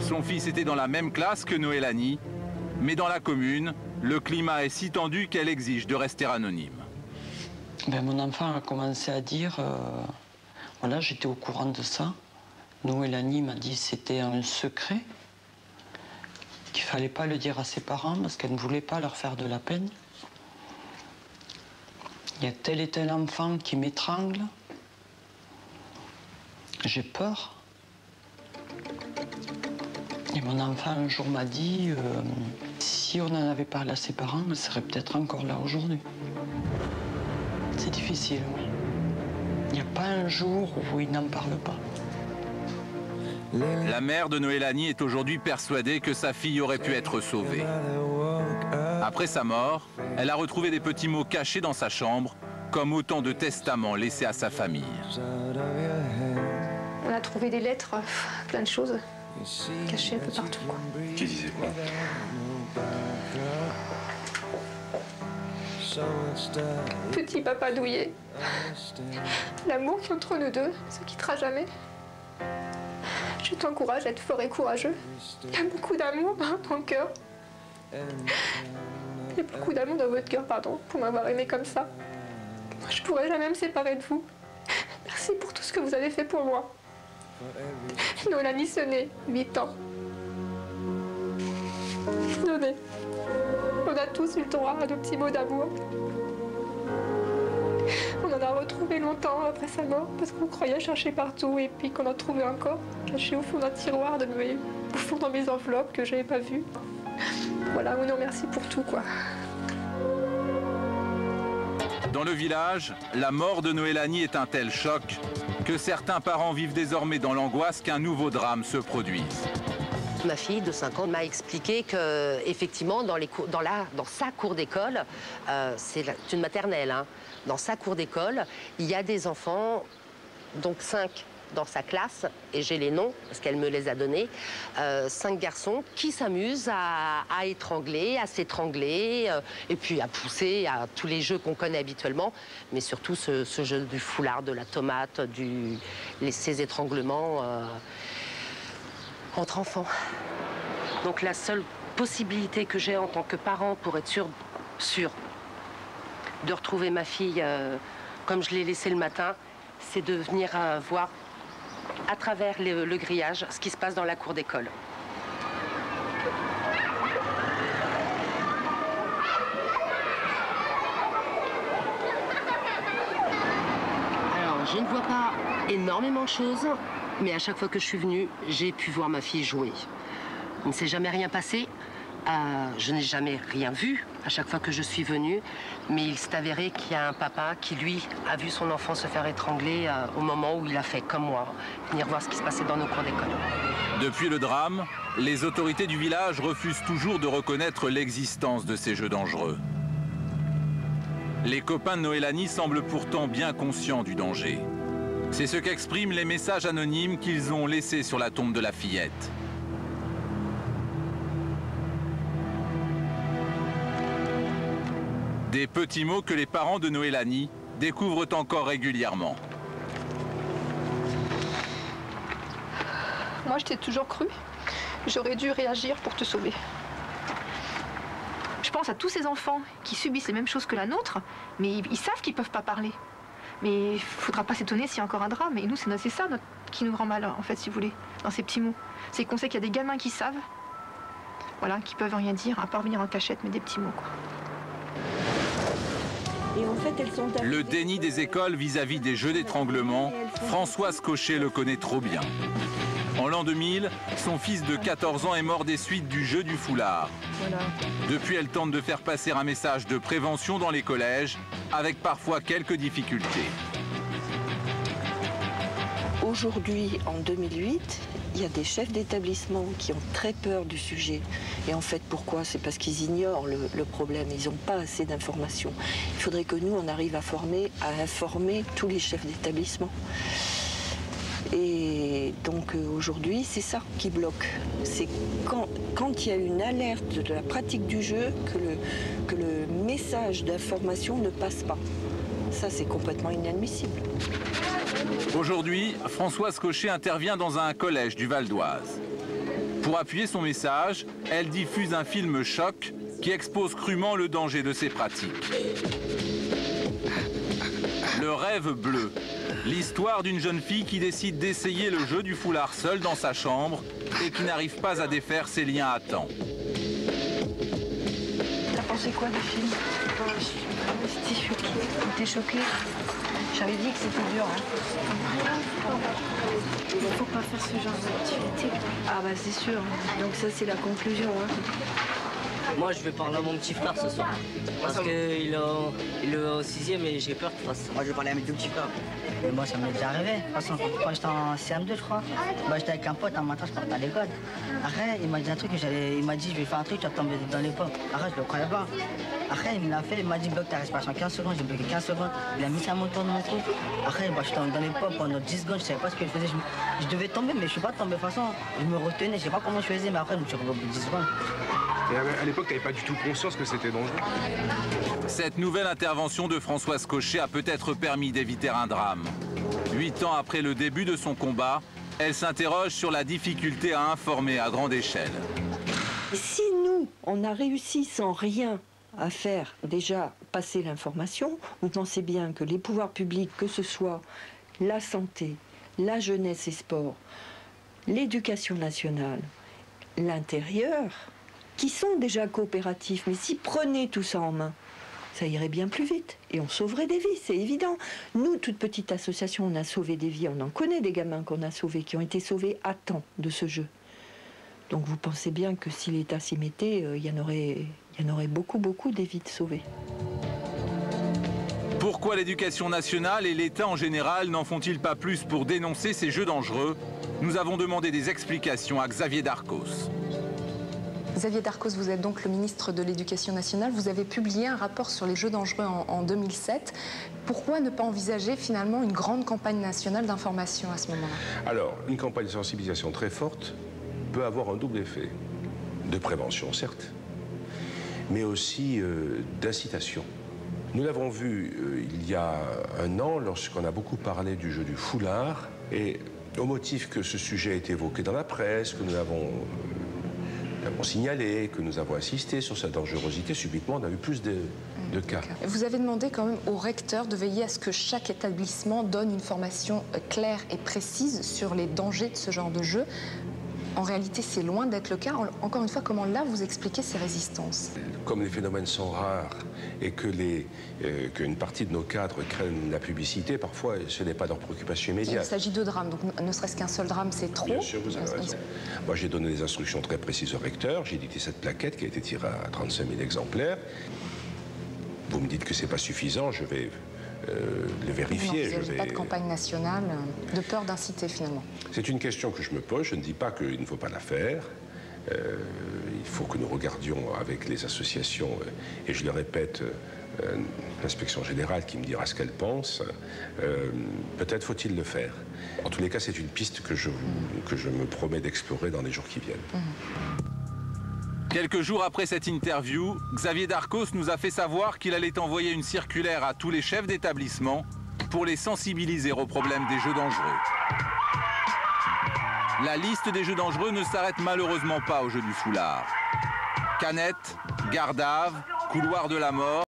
Son fils était dans la même classe que Noélanie, mais dans la commune, le climat est si tendu qu'elle exige de rester anonyme. Mon enfant a commencé à dire, voilà, j'étais au courant de ça. Noélanie m'a dit que c'était un secret, qu'il ne fallait pas le dire à ses parents parce qu'elle ne voulait pas leur faire de la peine. Il y a tel et tel enfant qui m'étrangle. J'ai peur. Et mon enfant un jour m'a dit, si on en avait parlé à ses parents, elle serait peut-être encore là aujourd'hui. C'est difficile, oui. Il n'y a pas un jour où il n'en parle pas. La mère de Noélanie est aujourd'hui persuadée que sa fille aurait pu être sauvée. Après sa mort, elle a retrouvé des petits mots cachés dans sa chambre, comme autant de testaments laissés à sa famille. On a trouvé des lettres, plein de choses, cachées un peu partout. Qui disait quoi? Petit papa douillet, l'amour qui est entre nous deux ne se quittera jamais. Je t'encourage à être fort et courageux. Il y a beaucoup d'amour dans ton cœur. Il y a beaucoup d'amour dans votre cœur, pardon, pour m'avoir aimé comme ça. Je ne pourrai jamais me séparer de vous. Merci pour tout ce que vous avez fait pour moi. Noélanie Senet, 8 ans. Donnez. On a tous eu le droit à de petits mots d'amour. On en a retrouvé longtemps après sa mort parce qu'on croyait chercher partout et puis qu'on a trouvé encore caché au fond d'un tiroir au fond dans mes enveloppes que je n'avais pas vues. Voilà, on nous remercie pour tout, quoi. Dans le village, la mort de Noélanie est un tel choc que certains parents vivent désormais dans l'angoisse qu'un nouveau drame se produise. Ma fille de 5 ans m'a expliqué que, effectivement, dans sa cour d'école, c'est une maternelle, hein, dans sa cour d'école, il y a des enfants, donc 5 dans sa classe, et j'ai les noms, parce qu'elle me les a donnés, 5 garçons qui s'amusent à étrangler, à s'étrangler, et puis à pousser, à tous les jeux qu'on connaît habituellement, mais surtout ce jeu du foulard, de la tomate, ces étranglements entre enfants. Donc la seule possibilité que j'ai en tant que parent pour être sûre de retrouver ma fille comme je l'ai laissée le matin, c'est de venir voir à travers le grillage ce qui se passe dans la cour d'école. Alors, je ne vois pas énormément de choses, mais à chaque fois que je suis venue, j'ai pu voir ma fille jouer. Il ne s'est jamais rien passé. Je n'ai jamais rien vu à chaque fois que je suis venue, mais il s'est avéré qu'il y a un papa qui, lui, a vu son enfant se faire étrangler au moment où il a fait, comme moi, venir voir ce qui se passait dans nos cours d'école. Depuis le drame, les autorités du village refusent toujours de reconnaître l'existence de ces jeux dangereux. Les copains de Noélanie semblent pourtant bien conscients du danger. C'est ce qu'expriment les messages anonymes qu'ils ont laissés sur la tombe de la fillette. Des petits mots que les parents de Noélanie découvrent encore régulièrement. Moi, je t'ai toujours cru. J'aurais dû réagir pour te sauver. Je pense à tous ces enfants qui subissent les mêmes choses que la nôtre, mais ils savent qu'ils ne peuvent pas parler. Mais il ne faudra pas s'étonner s'il y a encore un drame. Et nous, c'est ça qui nous rend mal, en fait, si vous voulez, dans ces petits mots. C'est qu'on sait qu'il y a des gamins qui savent, voilà, qui peuvent rien dire, à part venir en cachette, mais des petits mots, quoi. Et en fait, elles sont le déni des écoles vis-à-vis des jeux d'étranglement, Françoise Cochet le connaît trop bien. En l'an 2000, son fils de 14 ans est mort des suites du jeu du foulard. Voilà. Depuis, elle tente de faire passer un message de prévention dans les collèges, avec parfois quelques difficultés. Aujourd'hui, en 2008, il y a des chefs d'établissement qui ont très peur du sujet. Et en fait, pourquoi? C'est parce qu'ils ignorent le problème. Ils n'ont pas assez d'informations. Il faudrait que nous, on arrive à informer tous les chefs d'établissement. Et donc aujourd'hui, c'est ça qui bloque. C'est quand il y a une alerte de la pratique du jeu que le message d'information ne passe pas. Ça, c'est complètement inadmissible. Aujourd'hui, Françoise Cochet intervient dans un collège du Val d'Oise. Pour appuyer son message, elle diffuse un film choc qui expose crûment le danger de ces pratiques. Le rêve bleu. L'histoire d'une jeune fille qui décide d'essayer le jeu du foulard seule dans sa chambre et qui n'arrive pas à défaire ses liens à temps. T'as pensé quoi du film? J'étais choquée. T'es choquée? J'avais dit que c'était dur. Il ne faut pas faire ce genre d'activité. Ah bah c'est sûr. Donc ça c'est la conclusion. Moi, je vais parler à mon petit frère ce soir. Parce qu'il est au 6e et j'ai peur qu'il fasse ça. Moi, je vais parler à mes deux petits frères. Mais moi, ça m'est déjà arrivé. De toute façon, quand j'étais en CM2, je crois, j'étais avec un pote, un matin, je partais à l'école. Après, il m'a dit un truc, il m'a dit, je vais faire un truc, tu vas tomber dans les pommes. Après, je le croyais pas. Après, il me l'a fait, il m'a dit, bloque ta respiration 15 secondes, j'ai bloqué 15 secondes. Il a mis ça à mon tour de mon trou. Après, je suis tombé dans les pommes pendant 10 secondes, je savais pas ce qu'il faisait. Je devais tomber, mais je suis pas tombé. De toute façon, je me retenais, je sais pas comment je faisais, mais après, je me suis relevé au bout de 10 secondes. Et à l'époque, tu n'avais pas du tout conscience que c'était dangereux. Cette nouvelle intervention de Françoise Cochet a peut-être permis d'éviter un drame. 8 ans après le début de son combat, elle s'interroge sur la difficulté à informer à grande échelle. Si nous, on a réussi sans rien à faire déjà passer l'information, vous pensez bien que les pouvoirs publics, que ce soit la santé, la jeunesse et sport, l'éducation nationale, l'intérieur, qui sont déjà coopératifs, mais s'ils prenaient tout ça en main, ça irait bien plus vite et on sauverait des vies, c'est évident. Nous, toute petite association, on a sauvé des vies, on en connaît des gamins qu'on a sauvés, qui ont été sauvés à temps de ce jeu. Donc vous pensez bien que si l'État s'y mettait, il y en aurait beaucoup des vies sauvées. Pourquoi l'éducation nationale et l'État en général n'en font-ils pas plus pour dénoncer ces jeux dangereux? Nous avons demandé des explications à Xavier Darcos. Xavier Darcos, vous êtes donc le ministre de l'Éducation nationale. Vous avez publié un rapport sur les jeux dangereux en 2007. Pourquoi ne pas envisager finalement une grande campagne nationale d'information à ce moment-là? Alors, une campagne de sensibilisation très forte peut avoir un double effet. De prévention, certes, mais aussi d'incitation. Nous l'avons vu il y a un an lorsqu'on a beaucoup parlé du jeu du foulard et au motif que ce sujet a été évoqué dans la presse, que nous avons signalé, que nous avons insisté sur sa dangerosité, subitement on a eu plus de cas. Vous avez demandé quand même au recteur de veiller à ce que chaque établissement donne une formation claire et précise sur les dangers de ce genre de jeu. En réalité, c'est loin d'être le cas. Encore une fois, comment là vous expliquez ces résistances? Comme les phénomènes sont rares et que qu'une partie de nos cadres craignent la publicité, parfois ce n'est pas leur préoccupation immédiate. Il s'agit de drames, donc ne serait-ce qu'un seul drame, c'est trop. Bien sûr, vous avez raison. Moi, j'ai donné des instructions très précises au recteur. J'ai édité cette plaquette qui a été tirée à 35 000 exemplaires. Vous me dites que c'est pas suffisant, je vais le vérifier. Vous n'avez pas de campagne nationale, de peur d'inciter finalement? C'est une question que je me pose. Je ne dis pas qu'il ne faut pas la faire. Il faut que nous regardions avec les associations, et je le répète, l'inspection générale qui me dira ce qu'elle pense. Peut-être faut-il le faire. En tous les cas, c'est une piste que je me promets d'explorer dans les jours qui viennent. Quelques jours après cette interview, Xavier Darcos nous a fait savoir qu'il allait envoyer une circulaire à tous les chefs d'établissement pour les sensibiliser au problème des jeux dangereux. La liste des jeux dangereux ne s'arrête malheureusement pas au jeu du foulard. Canettes, Gardave, couloir de la mort,